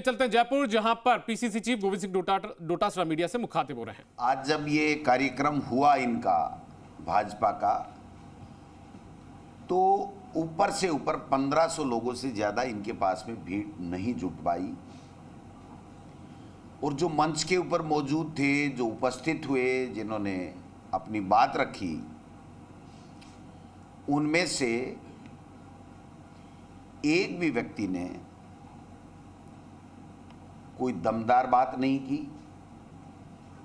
चलते हैं जयपुर, जहां पर PCC chief Govind Singh Dotasra media से मुखातिब हो रहे हैं। आज जब ये कार्यक्रम हुआ इनका भाजपा का, तो ऊपर से ऊपर 1500 लोगों से ज्यादा इनके पास में भीड़ नहीं जुट पाई। और जो मंच के ऊपर मौजूद थे, जो उपस्थित हुए, जिन्होंने अपनी बात रखी, उनमें से एक भी व्यक्ति ने कोई दमदार बात नहीं की,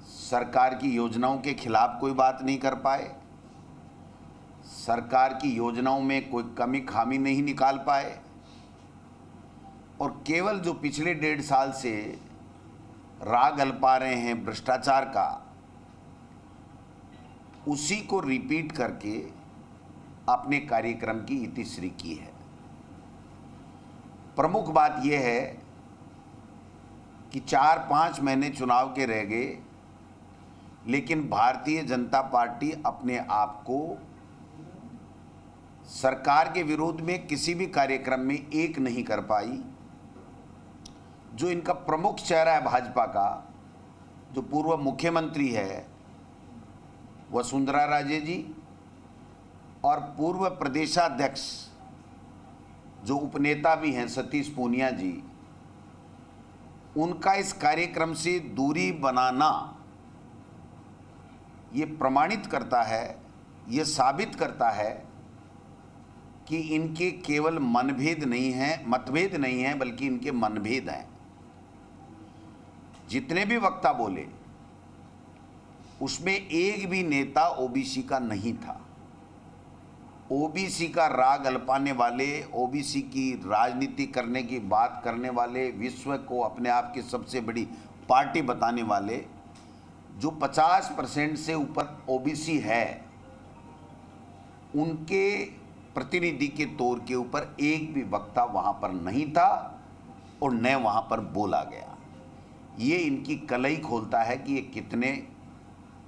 सरकार की योजनाओं के खिलाफ कोई बात नहीं कर पाए, सरकार की योजनाओं में कोई कमी खामी नहीं निकाल पाए, और केवल जो पिछले 1.5 साल से राग अल्पा रहे हैं भ्रष्टाचार का, उसी को रिपीट करके अपने कार्यक्रम की इतिश्री की है। प्रमुख बात यह है कि 4-5 महीने चुनाव के रह गए, लेकिन भारतीय जनता पार्टी अपने आप को सरकार के विरोध में किसी भी कार्यक्रम में एक नहीं कर पाई। जो इनका प्रमुख चेहरा है भाजपा का, जो पूर्व मुख्यमंत्री है वसुंधरा राजे जी, और पूर्व प्रदेशाध्यक्ष जो उपनेता भी हैं सतीश पूनिया जी, उनका इस कार्यक्रम से दूरी बनाना ये प्रमाणित करता है, ये साबित करता है कि इनके केवल मतभेद नहीं हैं, बल्कि इनके मनभेद हैं। जितने भी वक्ता बोले, उसमें एक भी नेता ओबीसी का नहीं था। ओबीसी का राग अल्पाने वाले, ओबीसी की राजनीति करने की बात करने वाले, विश्व को अपने आप की सबसे बड़ी पार्टी बताने वाले, जो 50% से ऊपर ओबीसी है, उनके प्रतिनिधि के तौर के ऊपर एक भी वक्ता वहां पर नहीं था और न वहां पर बोला गया। ये इनकी कलई खोलता है कि ये कितने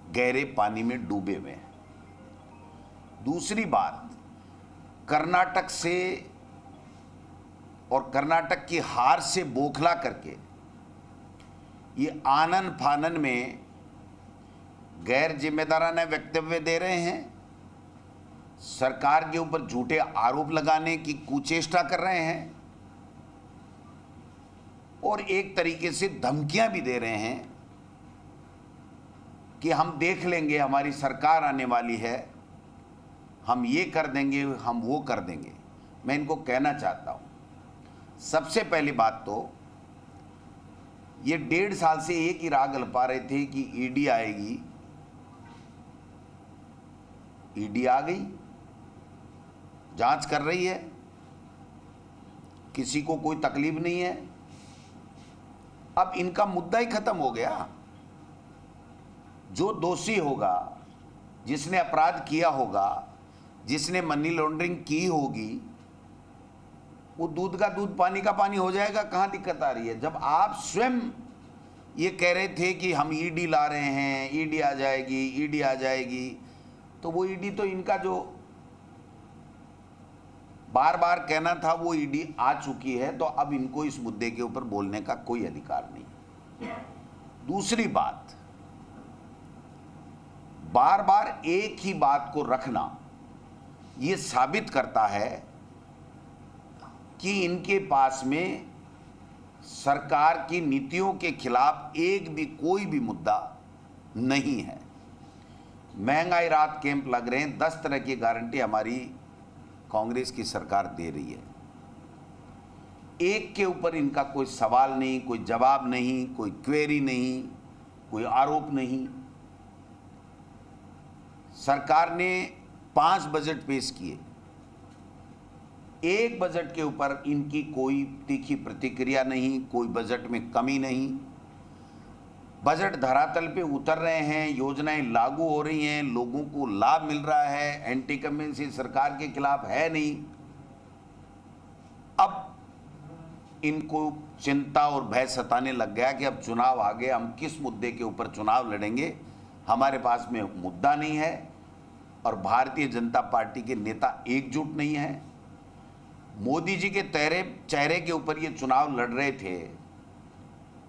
गहरे पानी में डूबे हुए हैं। दूसरी बात, कर्नाटक से और कर्नाटक की हार से बौखला करके ये आनन फानन में गैर जिम्मेदाराना वक्तव्य दे रहे हैं, सरकार के ऊपर झूठे आरोप लगाने की कुचेष्टा कर रहे हैं, और एक तरीके से धमकियां भी दे रहे हैं कि हम देख लेंगे, हमारी सरकार आने वाली है, हम ये कर देंगे, हम वो कर देंगे। मैं इनको कहना चाहता हूं, सबसे पहली बात तो ये 1.5 साल से एक ही राग अल्पा रहे थे कि ईडी आएगी। ईडी आ गई, जांच कर रही है, किसी को कोई तकलीफ नहीं है। अब इनका मुद्दा ही खत्म हो गया। जो दोषी होगा, जिसने अपराध किया होगा, जिसने मनी लॉन्ड्रिंग की होगी, वो दूध का दूध पानी का पानी हो जाएगा। कहाँ दिक्कत आ रही है? जब आप स्वयं ये कह रहे थे कि हम ईडी ला रहे हैं, ईडी आ जाएगी, ईडी आ जाएगी, तो वो ईडी तो इनका जो बार बार कहना था वो ईडी आ चुकी है, तो अब इनको इस मुद्दे के ऊपर बोलने का कोई अधिकार नहीं। दूसरी बात, बार बार एक ही बात को रखना ये साबित करता है कि इनके पास में सरकार की नीतियों के खिलाफ एक भी कोई भी मुद्दा नहीं है। महंगाई राहत कैंप लग रहे हैं, 10 तरह की गारंटी हमारी कांग्रेस की सरकार दे रही है। एक के ऊपर इनका कोई सवाल नहीं, कोई जवाब नहीं, कोई क्वेरी नहीं, कोई आरोप नहीं। सरकार ने 5 बजट पेश किए, एक बजट के ऊपर इनकी कोई तीखी प्रतिक्रिया नहीं, कोई बजट में कमी नहीं। बजट धरातल पे उतर रहे हैं, योजनाएं लागू हो रही हैं, लोगों को लाभ मिल रहा है, एंटी इनकम्बेंसी सरकार के खिलाफ है नहीं। अब इनको चिंता और भय सताने लग गया कि अब चुनाव आ गए, हम किस मुद्दे के ऊपर चुनाव लड़ेंगे, हमारे पास में मुद्दा नहीं है, और भारतीय जनता पार्टी के नेता एकजुट नहीं है। मोदी जी के चेहरे के ऊपर ये चुनाव लड़ रहे थे,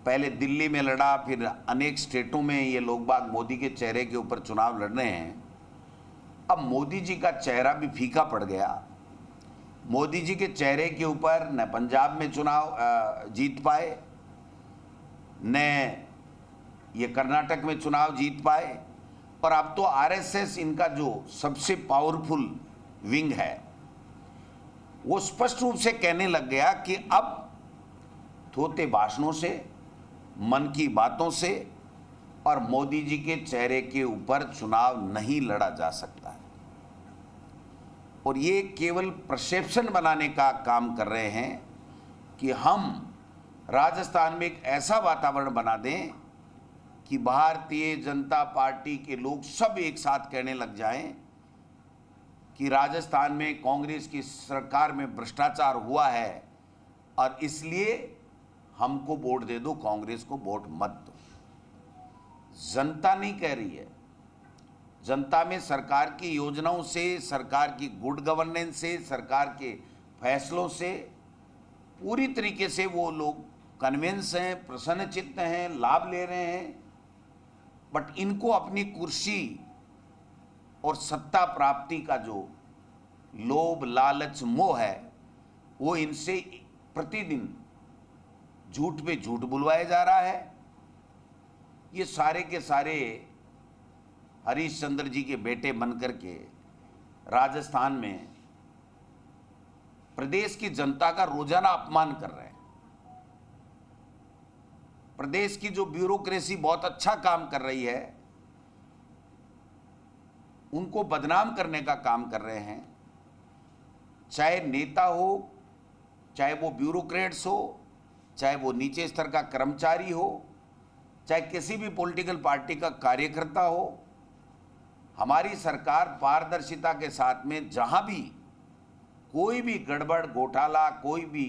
पहले दिल्ली में लड़ा, फिर अनेक स्टेटों में ये लोग बाग मोदी के चेहरे के ऊपर चुनाव लड़ रहे हैं। अब मोदी जी का चेहरा भी फीका पड़ गया। मोदी जी के चेहरे के ऊपर न पंजाब में चुनाव जीत पाए, न ये कर्नाटक में चुनाव जीत पाए, और अब तो आरएसएस इनका जो सबसे पावरफुल विंग है वो स्पष्ट रूप से कहने लग गया कि अब थोते भाषणों से, मन की बातों से और मोदी जी के चेहरे के ऊपर चुनाव नहीं लड़ा जा सकता है। और ये केवल परसेप्शन बनाने का काम कर रहे हैं कि हम राजस्थान में एक ऐसा वातावरण बना दें कि भारतीय जनता पार्टी के लोग सब एक साथ कहने लग जाएं कि राजस्थान में कांग्रेस की सरकार में भ्रष्टाचार हुआ है और इसलिए हमको वोट दे दो, कांग्रेस को वोट मत दो। जनता नहीं कह रही है। जनता में सरकार की योजनाओं से, सरकार की गुड गवर्नेंस से, सरकार के फैसलों से पूरी तरीके से वो लोग कन्विंस हैं, प्रसन्नचित्त हैं, लाभ ले रहे हैं। बट इनको अपनी कुर्सी और सत्ता प्राप्ति का जो लोभ, लालच, मोह है वो इनसे प्रतिदिन झूठ पे झूठ बुलवाया जा रहा है। ये सारे के सारे हरीश चंद्र जी के बेटे बनकर के राजस्थान में प्रदेश की जनता का रोजाना अपमान कर रहे हैं। प्रदेश की जो ब्यूरोक्रेसी बहुत अच्छा काम कर रही है उनको बदनाम करने का काम कर रहे हैं। चाहे नेता हो, चाहे वो ब्यूरोक्रेट्स हो, चाहे वो नीचे स्तर का कर्मचारी हो, चाहे किसी भी पॉलिटिकल पार्टी का कार्यकर्ता हो, हमारी सरकार पारदर्शिता के साथ में जहां भी कोई भी गड़बड़, घोटाला, कोई भी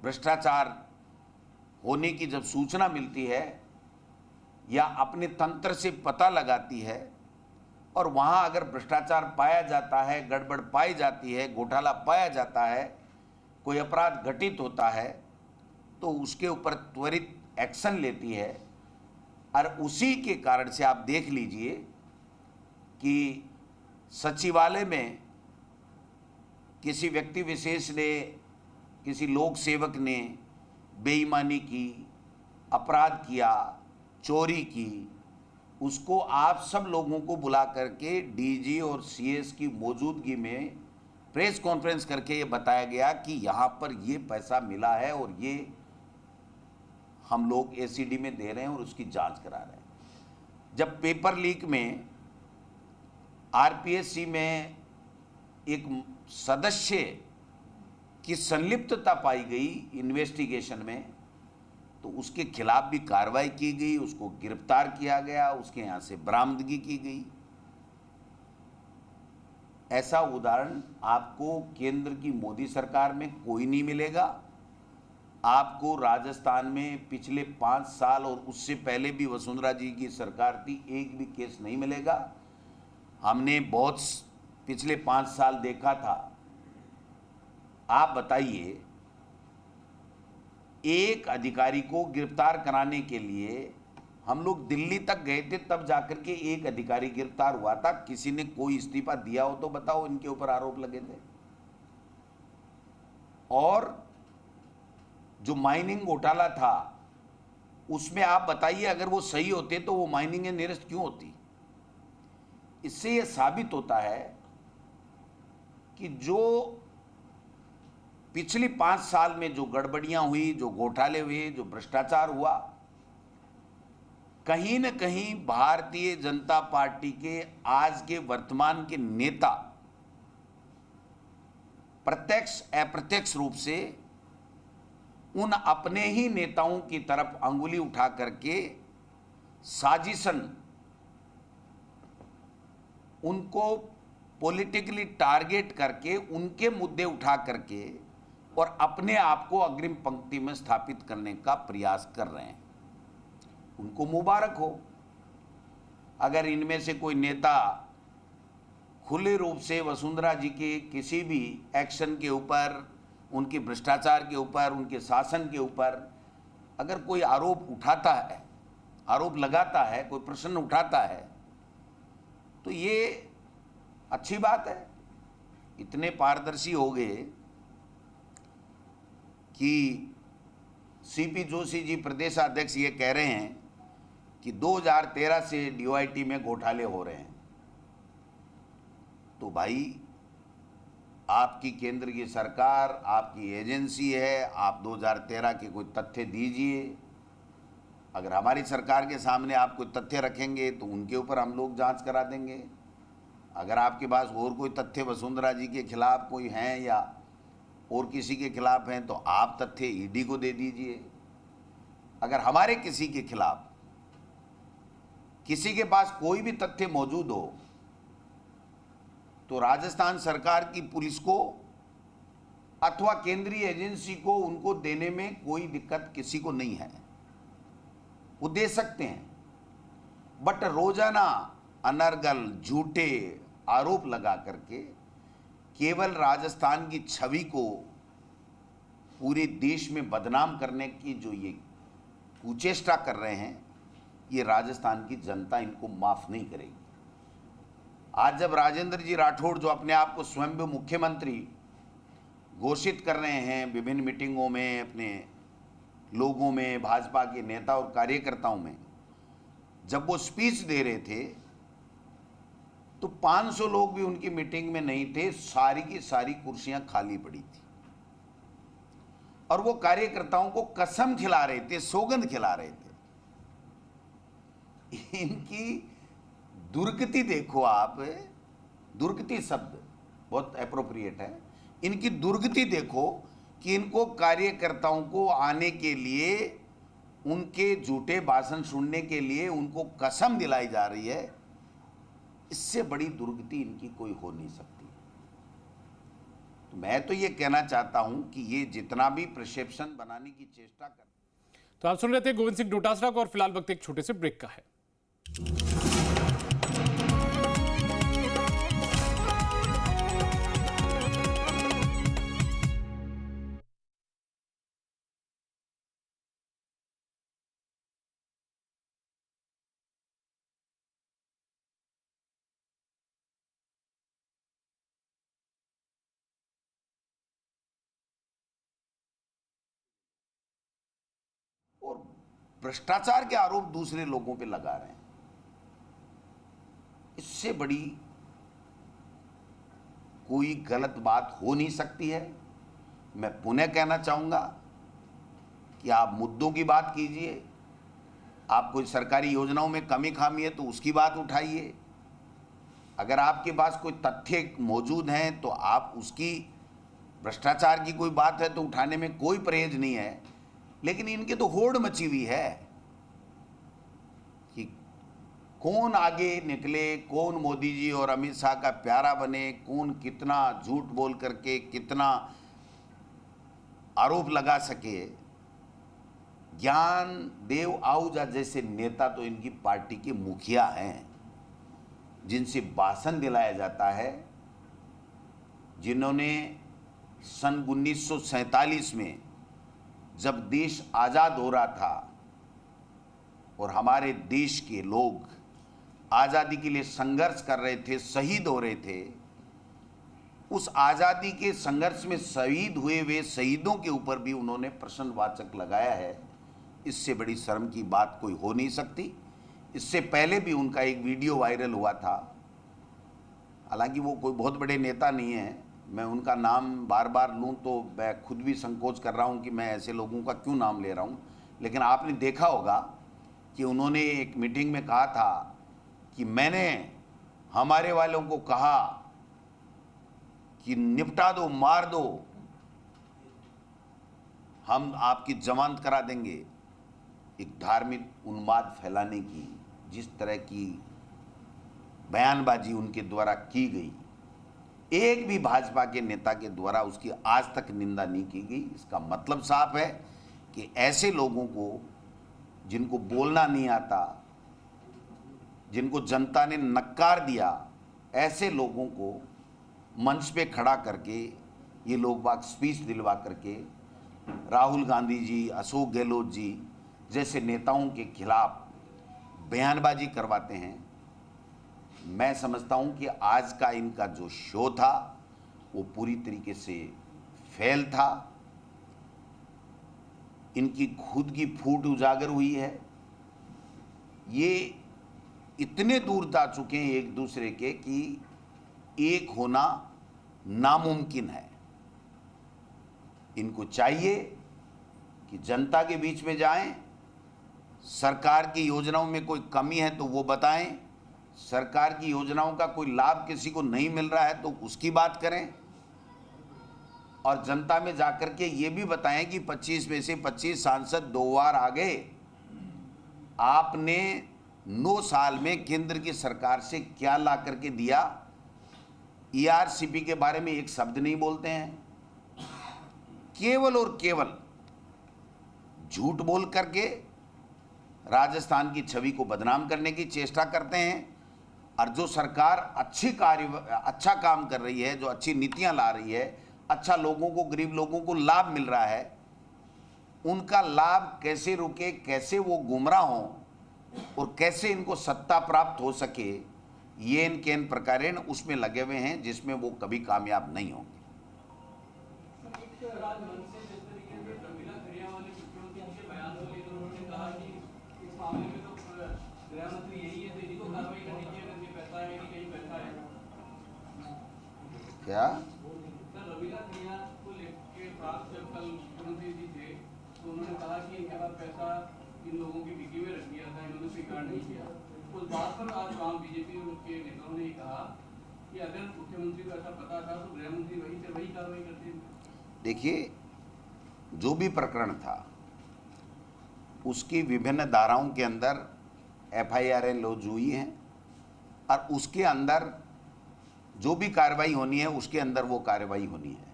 भ्रष्टाचार होने की जब सूचना मिलती है या अपने तंत्र से पता लगाती है और वहां अगर भ्रष्टाचार पाया जाता है, गड़बड़ पाई जाती है, घोटाला पाया जाता है, कोई अपराध घटित होता है तो उसके ऊपर त्वरित एक्शन लेती है। और उसी के कारण से आप देख लीजिए कि सचिवालय में किसी व्यक्ति विशेष ने, किसी लोक सेवक ने बेईमानी की, अपराध किया, चोरी की, उसको आप सब लोगों को बुला करके डीजी और सीएस की मौजूदगी में प्रेस कॉन्फ्रेंस करके ये बताया गया कि यहाँ पर ये पैसा मिला है और ये हम लोग एसीडी में दे रहे हैं और उसकी जांच करा रहे हैं। जब पेपर लीक में आरपीएससी में एक सदस्य की संलिप्तता पाई गई इन्वेस्टिगेशन में तो उसके खिलाफ भी कार्रवाई की गई, उसको गिरफ्तार किया गया, उसके यहाँ से बरामदगी की गई। ऐसा उदाहरण आपको केंद्र की मोदी सरकार में कोई नहीं मिलेगा। आपको राजस्थान में पिछले 5 साल और उससे पहले भी वसुंधरा जी की सरकार थी, एक भी केस नहीं मिलेगा। हमने बहुत पिछले 5 साल देखा था। आप बताइए, एक अधिकारी को गिरफ्तार कराने के लिए हम लोग दिल्ली तक गए थे, तब जाकर के एक अधिकारी गिरफ्तार हुआ था। किसी ने कोई इस्तीफा दिया हो तो बताओ, इनके ऊपर आरोप लगे थे। और जो माइनिंग घोटाला था उसमें आप बताइए, अगर वो सही होते तो वो माइनिंग निरस्त क्यों होती। इससे यह साबित होता है कि जो पिछली 5 साल में जो गड़बड़ियां हुई, जो घोटाले हुए, जो भ्रष्टाचार हुआ, कहीं न कहीं भारतीय जनता पार्टी के आज के वर्तमान के नेता प्रत्यक्ष अप्रत्यक्ष रूप से उन अपने ही नेताओं की तरफ अंगुली उठा करके साजिशन, उनको पॉलिटिकली टारगेट करके उनके मुद्दे उठा करके और अपने आप को अग्रिम पंक्ति में स्थापित करने का प्रयास कर रहे हैं। उनको मुबारक हो। अगर इनमें से कोई नेता खुले रूप से वसुंधरा जी के किसी भी एक्शन के ऊपर, उनके भ्रष्टाचार के ऊपर, उनके शासन के ऊपर अगर कोई आरोप उठाता है, आरोप लगाता है, कोई प्रश्न उठाता है, तो ये अच्छी बात है। इतने पारदर्शी हो गए कि सीपी जोशी जी प्रदेशाध्यक्ष ये कह रहे हैं कि 2013 से डीओआईटी में घोटाले हो रहे हैं। तो भाई, आपकी केंद्र की सरकार, आपकी एजेंसी है, आप 2013 के कोई तथ्य दीजिए। अगर हमारी सरकार के सामने आप कोई तथ्य रखेंगे तो उनके ऊपर हम लोग जांच करा देंगे। अगर आपके पास और कोई तथ्य वसुंधरा जी के खिलाफ कोई हैं या और किसी के खिलाफ हैं तो आप तथ्य ईडी को दे दीजिए। अगर हमारे किसी के खिलाफ किसी के पास कोई भी तथ्य मौजूद हो तो राजस्थान सरकार की पुलिस को अथवा केंद्रीय एजेंसी को उनको देने में कोई दिक्कत किसी को नहीं है, वो दे सकते हैं। बट रोजाना अनर्गल झूठे आरोप लगा करके केवल राजस्थान की छवि को पूरे देश में बदनाम करने की जो ये कुचेष्टा कर रहे हैं, ये राजस्थान की जनता इनको माफ नहीं करेगी। आज जब राजेंद्र जी राठौड़, जो अपने आप को स्वयं मुख्यमंत्री घोषित कर रहे हैं, विभिन्न मीटिंगों में अपने लोगों में, भाजपा के नेता और कार्यकर्ताओं में, जब वो स्पीच दे रहे थे तो 500 लोग भी उनकी मीटिंग में नहीं थे। सारी की सारी कुर्सियां खाली पड़ी थी और वो कार्यकर्ताओं को कसम खिला रहे थे, सौगंध खिला रहे थे। इनकी दुर्गति देखो आप, दुर्गति शब्द बहुत एप्रोप्रिएट है। इनकी दुर्गति देखो कि इनको कार्यकर्ताओं को आने के लिए, उनके झूठे भाषण सुनने के लिए उनको कसम दिलाई जा रही है। इससे बड़ी दुर्गति इनकी कोई हो नहीं सकती। तो मैं तो ये कहना चाहता हूं कि ये जितना भी परसेप्शन बनाने की चेष्टा कर, तो आप सुन रहे थे गोविंद सिंह डोटासरा को, और फिलहाल वक्त एक छोटे से ब्रेक का है। और भ्रष्टाचार के आरोप दूसरे लोगों पे लगा रहे हैं। इससे बड़ी कोई गलत बात हो नहीं सकती है। मैं पुनः कहना चाहूंगा कि आप मुद्दों की बात कीजिए। आप कोई सरकारी योजनाओं में कमी खामी है तो उसकी बात उठाइए। अगर आपके पास कोई तथ्य मौजूद हैं तो आप उसकी, भ्रष्टाचार की कोई बात है तो उठाने में कोई परहेज नहीं है। लेकिन इनकी तो होड़ मची हुई है कि कौन आगे निकले, कौन मोदी जी और अमित शाह का प्यारा बने, कौन कितना झूठ बोल करके कितना आरोप लगा सके। ज्ञान देव आहूजा जैसे नेता तो इनकी पार्टी के मुखिया हैं, जिनसे भाषण दिलाया जाता है, जिन्होंने सन 1947 में जब देश आज़ाद हो रहा था और हमारे देश के लोग आज़ादी के लिए संघर्ष कर रहे थे, शहीद हो रहे थे, उस आज़ादी के संघर्ष में शहीद हुए वे शहीदों के ऊपर भी उन्होंने प्रश्नवाचक लगाया है। इससे बड़ी शर्म की बात कोई हो नहीं सकती। इससे पहले भी उनका एक वीडियो वायरल हुआ था। हालांकि वो कोई बहुत बड़े नेता नहीं है, मैं उनका नाम बार बार लूं तो मैं खुद भी संकोच कर रहा हूं कि मैं ऐसे लोगों का क्यों नाम ले रहा हूं। लेकिन आपने देखा होगा कि उन्होंने एक मीटिंग में कहा था कि मैंने हमारे वालों को कहा कि निपटा दो, मार दो, हम आपकी जमानत करा देंगे। एक धार्मिक उन्माद फैलाने की जिस तरह की बयानबाजी उनके द्वारा की गई, एक भी भाजपा के नेता के द्वारा उसकी आज तक निंदा नहीं की गई। इसका मतलब साफ है कि ऐसे लोगों को, जिनको बोलना नहीं आता, जिनको जनता ने नकार दिया, ऐसे लोगों को मंच पे खड़ा करके ये लोग बाग स्पीच दिलवा करके राहुल गांधी जी, अशोक गहलोत जी जैसे नेताओं के खिलाफ बयानबाजी करवाते हैं। मैं समझता हूं कि आज का इनका जो शो था वो पूरी तरीके से फेल था। इनकी खुद की फूट उजागर हुई है। ये इतने दूर जा चुके हैं एक दूसरे के कि एक होना नामुमकिन है। इनको चाहिए कि जनता के बीच में जाएं, सरकार की योजनाओं में कोई कमी है तो वो बताएं, सरकार की योजनाओं का कोई लाभ किसी को नहीं मिल रहा है तो उसकी बात करें, और जनता में जाकर के ये भी बताएं कि 25 में से 25 सांसद 2 बार आ गए। आपने 9 साल में केंद्र की सरकार से क्या ला करके दिया? ERCP के बारे में एक शब्द नहीं बोलते हैं। केवल और केवल झूठ बोल करके राजस्थान की छवि को बदनाम करने की चेष्टा करते हैं। और जो सरकार अच्छा काम कर रही है, जो अच्छी नीतियां ला रही है, अच्छा लोगों को, गरीब लोगों को लाभ मिल रहा है, उनका लाभ कैसे रुके, कैसे वो गुमराह हों और कैसे इनको सत्ता प्राप्त हो सके, ये इनके इन प्रकारेण उसमें लगे हुए हैं जिसमें वो कभी कामयाब नहीं होंगे। क्या रवीला खनिया को लेकर प्राप्त जब कल मुख्यमंत्री जी थे तो उन्होंने कहा कि इनके पास पैसा इन लोगों की डिग्गी में रख दिया था, इन्होंने स्वीकार नहीं किया। उस बात पर आज वाम बीजेपी के नेताओं ने कहा कि अगर मुख्यमंत्री को ऐसा पता था तो गृह मंत्री वही कार्रवाई करते। देखिए, जो भी प्रकरण था उसकी विभिन्न धाराओं के अंदर FIR लॉन्च हुई हैं और उसके अंदर जो भी कार्रवाई होनी है उसके अंदर वो कार्रवाई होनी है।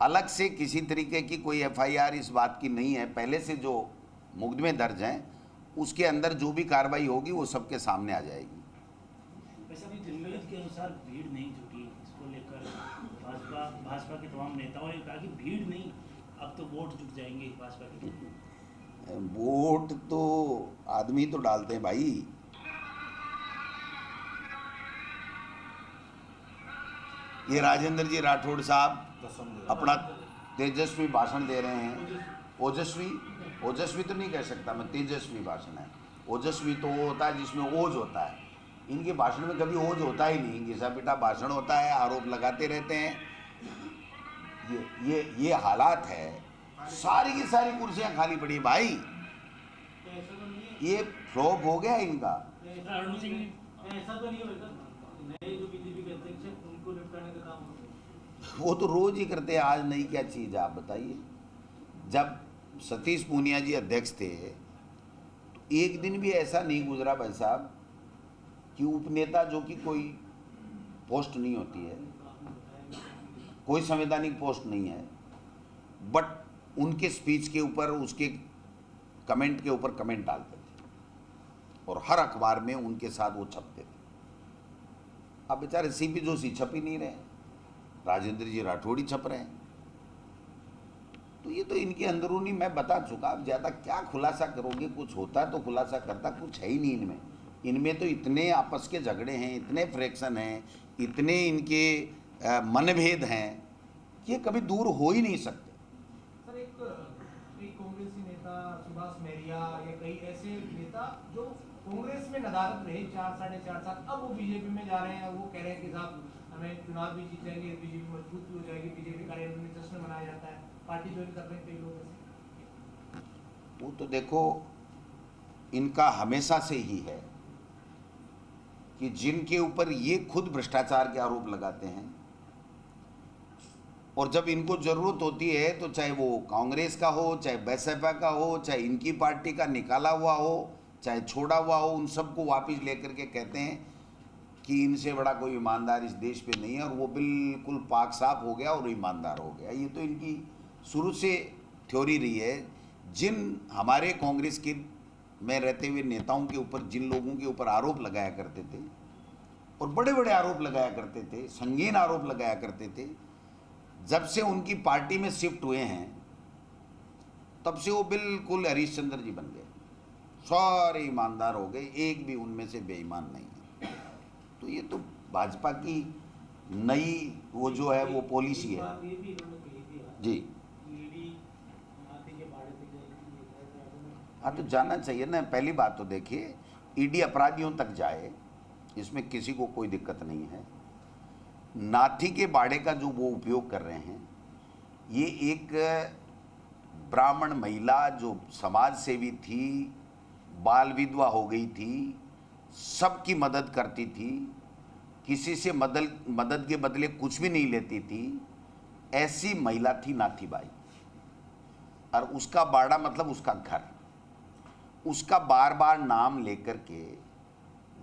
अलग से किसी तरीके की कोई FIR इस बात की नहीं है। पहले से जो मुकदमे दर्ज हैं उसके अंदर जो भी कार्रवाई होगी वो सबके सामने आ जाएगी। वैसे अभी जनगणना के अनुसार भीड़ नहीं जुटी, इसको लेकर भाजपा के तमाम नेताओं ने कहा कि भीड़ नहीं, अब तो वोट जुट जाएंगे भाजपा के। वोट तो आदमी तो डालते हैं भाई। ये राजेंद्र जी राठौड़ साहब अपना तेजस्वी भाषण दे रहे हैं। ओजस्वी तो नहीं कह सकता मैं, तेजस्वी भाषण है। ओजस्वी तो वो होता है जिसमें ओज होता है। इनके भाषण में कभी ओज होता ही नहीं, घिसा पिटा भाषण होता है, आरोप लगाते रहते हैं। ये हालात है। सारी की सारी कुर्सियां खाली पड़ी भाई। ये फ्लॉप हो गया इनका। ऐसा तो नहीं होगा, नए जो बीजेपी के अध्यक्ष हैं उनको निपटाने का काम होगा। वो तो रोज ही करते हैं, आज नई क्या चीज़ आप बताइए। जब सतीश पूनिया जी अध्यक्ष थे तो एक दिन भी ऐसा नहीं गुजरा भाई साहब कि उपनेता, जो कि कोई पोस्ट नहीं होती है, कोई संवैधानिक पोस्ट नहीं है, बट उनके स्पीच के ऊपर, उसके कमेंट के ऊपर कमेंट डालते थे और हर अखबार में उनके साथ वो छपते थे। अब बेचारे CP जोशी छप ही नहीं रहे, राजेंद्र जी राठौड़ ही छप रहे हैं। तो ये तो इनके अंदरूनी मैं बता चुका। अब ज़्यादा क्या खुलासा करोगे? कुछ होता तो खुलासा करता, कुछ है ही नहीं इनमें। इनमें तो इतने आपस के झगड़े हैं, इतने फ्रैक्शन हैं, इतने इनके मनभेद हैं कि ये कभी दूर हो ही नहीं सकते। सर, एक कांग्रेसी नेता सुभाष मेहरिया या कई ऐसे नेता जो कांग्रेस में नदारत रहे 4 साढ़े 4 साल, अब वो बीजेपी में जा रहे हैं। वो कह रहे हैं कि साहब हमें चुनाव भी जीतेंगे, बीजेपी मजबूत भी हो जाएगी, बीजेपी कार्यालय में जश्न मनाया जाता है, पार्टी ज्वाइन कर रहे हैं कई लोग ऐसे। वो तो देखो, इनका हमेशा से ही है कि जिनके ऊपर ये खुद भ्रष्टाचार के आरोप लगाते हैं और जब इनको जरूरत होती है तो चाहे वो कांग्रेस का हो, चाहे बसपा का हो, चाहे इनकी पार्टी का निकाला हुआ हो, चाहे छोड़ा हुआ हो, उन सबको वापस लेकर के कहते हैं कि इनसे बड़ा कोई ईमानदार इस देश पे नहीं है और वो बिल्कुल पाक साफ हो गया और ईमानदार हो गया। ये तो इनकी शुरू से थ्योरी रही है। जिन हमारे कांग्रेस के में रहते हुए नेताओं के ऊपर, जिन लोगों के ऊपर आरोप लगाया करते थे और बड़े बड़े आरोप लगाया करते थे, संगीन आरोप लगाया करते थे, जब से उनकी पार्टी में शिफ्ट हुए हैं तब से वो बिल्कुल हरीशचंद्र जी बन गए, सारे ईमानदार हो गए, एक भी उनमें से बेईमान नहीं है। तो ये तो भाजपा की नई वो जो है वो पॉलिसी है जी। हाँ, तो जाना चाहिए ना। पहली बात तो देखिए, ईडी अपराधियों तक जाए, इसमें किसी को कोई दिक्कत नहीं है। नाथी के बाड़े का जो वो उपयोग कर रहे हैं, ये एक ब्राह्मण महिला जो समाज सेवी थी, बाल विधवा हो गई थी, सबकी मदद करती थी, किसी से मदद के बदले कुछ भी नहीं लेती थी, ऐसी महिला थी नाथी बाई। और उसका बाड़ा मतलब उसका घर, उसका बार बार नाम लेकर के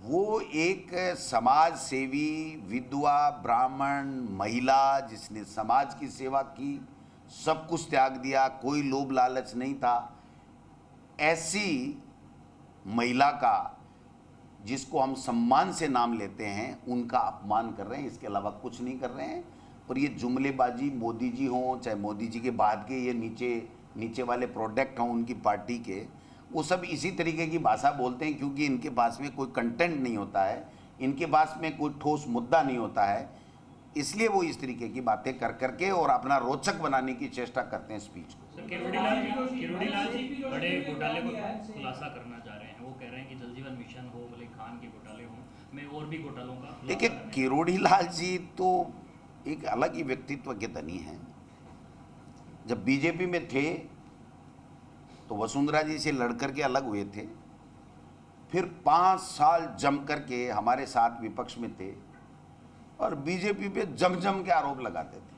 वो एक समाज सेवी विधवा ब्राह्मण महिला जिसने समाज की सेवा की, सब कुछ त्याग दिया, कोई लोभ लालच नहीं था, ऐसी महिला का जिसको हम सम्मान से नाम लेते हैं, उनका अपमान कर रहे हैं, इसके अलावा कुछ नहीं कर रहे हैं। और ये जुमलेबाजी मोदी जी हों, चाहे मोदी जी के बाद के ये नीचे वाले प्रोडक्ट हों उनकी पार्टी के, वो सब इसी तरीके की भाषा बोलते हैं, क्योंकि इनके पास में कोई कंटेंट नहीं होता है, इनके पास में कोई ठोस मुद्दा नहीं होता है, इसलिए वो इस तरीके की बातें कर करके और अपना रोचक बनाने की चेष्टा करते हैं स्पीच को। किरोड़ीलाल जी बड़े घोटाले को खुलासा करना चाह रहे हैं। वो कह रहे हैं कि जल जीवन मिशन हो, बोले खान के घोटाले हो, मैं और भी घोटालों का। देखिए, किरोड़ीलाल जी तो एक अलग ही व्यक्तित्व के धनी हैं। जब बीजेपी में थे तो वसुंधरा जी से लड़कर के अलग हुए थे, फिर 5 साल जम करके हमारे साथ विपक्ष में थे और बीजेपी पे जम के आरोप लगाते थे।